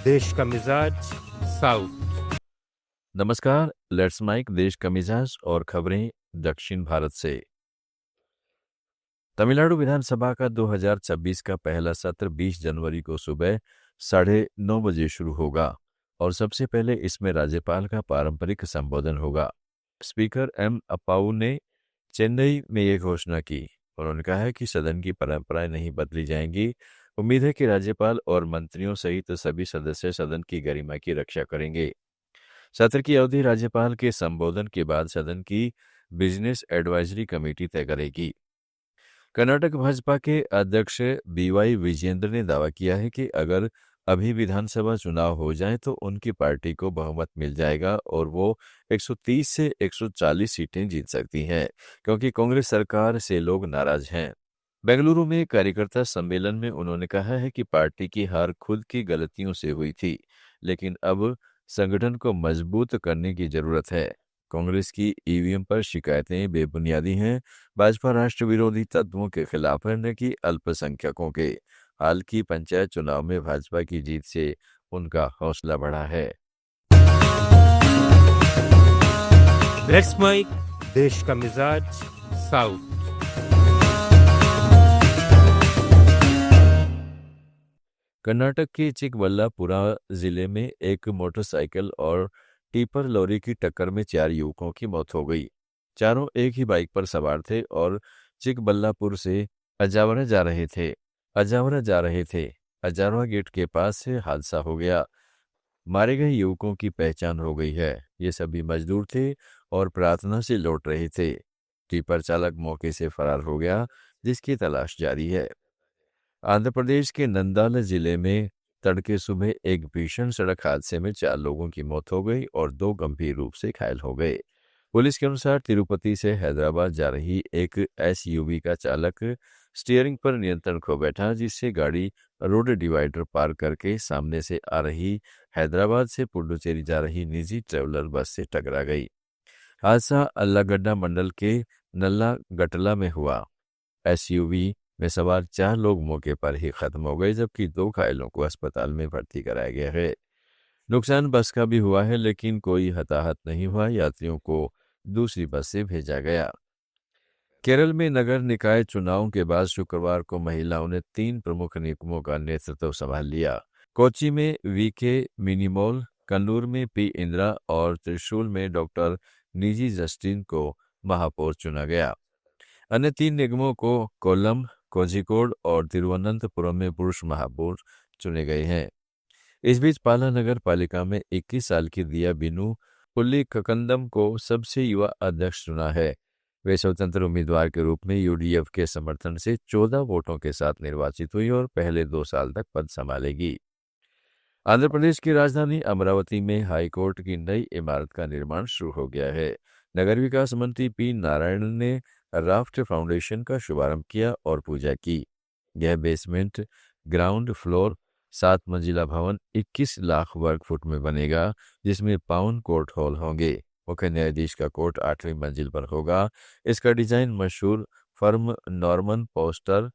देश का मिजाज साउथ। नमस्कार, लेट्स माइक देश का मिजाज और खबरें दक्षिण भारत से। तमिलनाडु विधानसभा का 2026 का पहला सत्र 20 जनवरी को सुबह 9:30 बजे शुरू होगा और सबसे पहले इसमें राज्यपाल का पारंपरिक संबोधन होगा। स्पीकर एम अप्पाऊ ने चेन्नई में ये घोषणा की। उन्होंने कहा है कि सदन की परंपराएं नहीं बदली जाएंगी। उम्मीद है कि राज्यपाल और मंत्रियों सहित सभी सदस्य सदन की गरिमा की रक्षा करेंगे। सत्र की अवधि राज्यपाल के संबोधन के बाद सदन की बिजनेस एडवाइजरी कमेटी तय करेगी। कर्नाटक भाजपा के अध्यक्ष बीवाई विजेंद्र ने दावा किया है कि अगर अभी विधानसभा चुनाव हो जाए तो उनकी पार्टी को बहुमत मिल जाएगा और वो 130 से 140 सीटें जीत सकती हैं, क्योंकि कांग्रेस सरकार से लोग नाराज हैं। बेंगलुरु में कार्यकर्ता सम्मेलन में उन्होंने कहा है कि पार्टी की हार खुद की गलतियों से हुई थी, लेकिन अब संगठन को मजबूत करने की जरूरत है। कांग्रेस की ईवीएम पर शिकायतें बेबुनियादी हैं। भाजपा राष्ट्र विरोधी तत्वों के खिलाफ है, न कि अल्पसंख्यकों के। हाल की पंचायत चुनाव में भाजपा की जीत से उनका हौसला बढ़ा है। लेट्स माइक देश का मिजाज साउथ। कर्नाटक के चिकबल्लापुरा जिले में एक मोटरसाइकिल और टिपर लॉरी की टक्कर में 4 युवकों की मौत हो गई। चारों एक ही बाइक पर सवार थे और चिकबल्लापुर से अजावरा जा रहे थे। अजावरा गेट के पास से हादसा हो गया। मारे गए युवकों की पहचान हो गई है। ये सभी मजदूर थे और प्रार्थना से लौट रहे थे। टिपर चालक मौके से फरार हो गया, जिसकी तलाश जारी है। आंध्र प्रदेश के नंदाल जिले में तड़के सुबह एक भीषण सड़क हादसे में 4 लोगों की मौत हो गई और 2 गंभीर रूप से घायल हो गए। पुलिस के अनुसार तिरुपति से हैदराबाद जा रही एक एसयूवी का चालक स्टीयरिंग पर नियंत्रण खो बैठा, जिससे गाड़ी रोड डिवाइडर पार करके सामने से आ रही हैदराबाद से पुडुचेरी जा रही निजी ट्रेवलर बस से टकरा गई। हादसा अल्लागड्डा मंडल के नल्ला गटला में हुआ। एसयूवी में सवार 4 लोग मौके पर ही खत्म हो गए, जबकि 2 घायलों को अस्पताल में भर्ती कराया गया है। नुकसान बस का भी हुआ है, लेकिन कोई हताहत नहीं हुआ। यात्रियों को दूसरी बस से भेजा गया। केरल में नगर निकाय चुनाव के बाद शुक्रवार को महिलाओं ने 3 प्रमुख निगमों का नेतृत्व संभाल लिया। कोच्चि में वीके मिनिमोल, कन्नूर में पी इंदिरा और त्रिशूल में डॉक्टर निजी जस्टिन को महापौर चुना गया। अन्य 3 निगमों को कोल्लम, कोझिकोड और तिरुवनंतपुरम में पुरुष महापौर चुने गए हैं। इस बीच पाला नगर पालिका में 21 साल की दिया बिनू पुल्ली ककंदम को सबसे युवा अध्यक्ष चुना है। वे स्वतंत्र उम्मीदवार के रूप में यूडीएफ के समर्थन से 14 वोटों के साथ निर्वाचित हुई और पहले 2 साल तक पद संभालेगी। आंध्र प्रदेश की राजधानी अमरावती में हाईकोर्ट की नई इमारत का निर्माण शुरू हो गया है। नगर विकास मंत्री पी नारायण ने राफ्ट फाउंडेशन का शुभारंभ किया और पूजा की। यह बेसमेंट ग्राउंड फ्लोर 7 मंजिला भवन 21 लाख वर्ग फुट में बनेगा, जिसमें 52 कोर्ट हॉल होंगे। मुख्य न्यायाधीश का कोर्ट 8वीं मंजिल पर होगा। इसका डिजाइन मशहूर फर्म नॉर्मन पोस्टर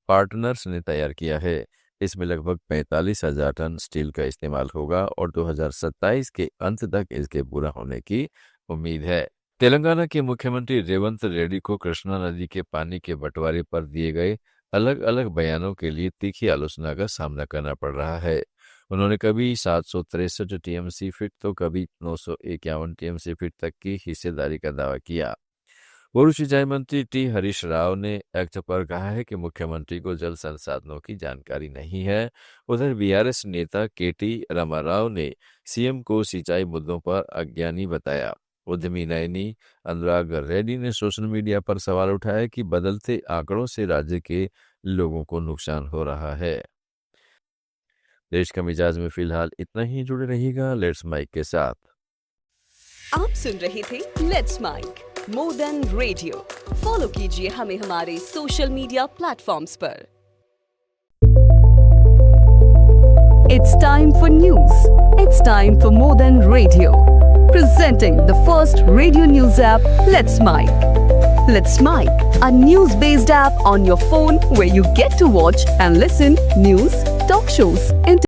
पार्टनर्स ने तैयार किया है। इसमें लगभग 45,000 टन स्टील का इस्तेमाल होगा और 2027 के अंत तक इसके पूरा होने की उम्मीद है। तेलंगाना के मुख्यमंत्री रेवंत रेड्डी को कृष्णा नदी के पानी के बंटवारे पर दिए गए अलग अलग बयानों के लिए तीखी आलोचना का सामना करना पड़ रहा है। उन्होंने कभी 763 टीएमसी फीट तो कभी 951 टीएमसी फीट तक की हिस्सेदारी का दावा किया। पूर्व सिंचाई मंत्री टी हरीश राव ने एक्ट पर कहा है कि मुख्यमंत्री को जल संसाधनों की जानकारी नहीं है। उधर बीआरएस नेता केटी रामाराव ने सीएम को सिंचाई मुद्दों पर अज्ञानी बताया। उद्यमी नयनी अनुराग रेड्डी ने सोशल मीडिया पर सवाल उठाया कि बदलते आंकड़ों से राज्य के लोगों को नुकसान हो रहा है। देश का मिजाज में फिलहाल इतना ही। जुड़े रहिएगा लेट्स माइक के साथ। आप सुन रहे थे let's mike more than radio. Follow कीजिए हमें हमारे सोशल मीडिया प्लेटफॉर्म्स पर। It's time for news. It's time for more than radio. Presenting the first radio news app, Let's Mic. Let's Mic, a news-based app on your phone where you get to watch and listen news, talk shows,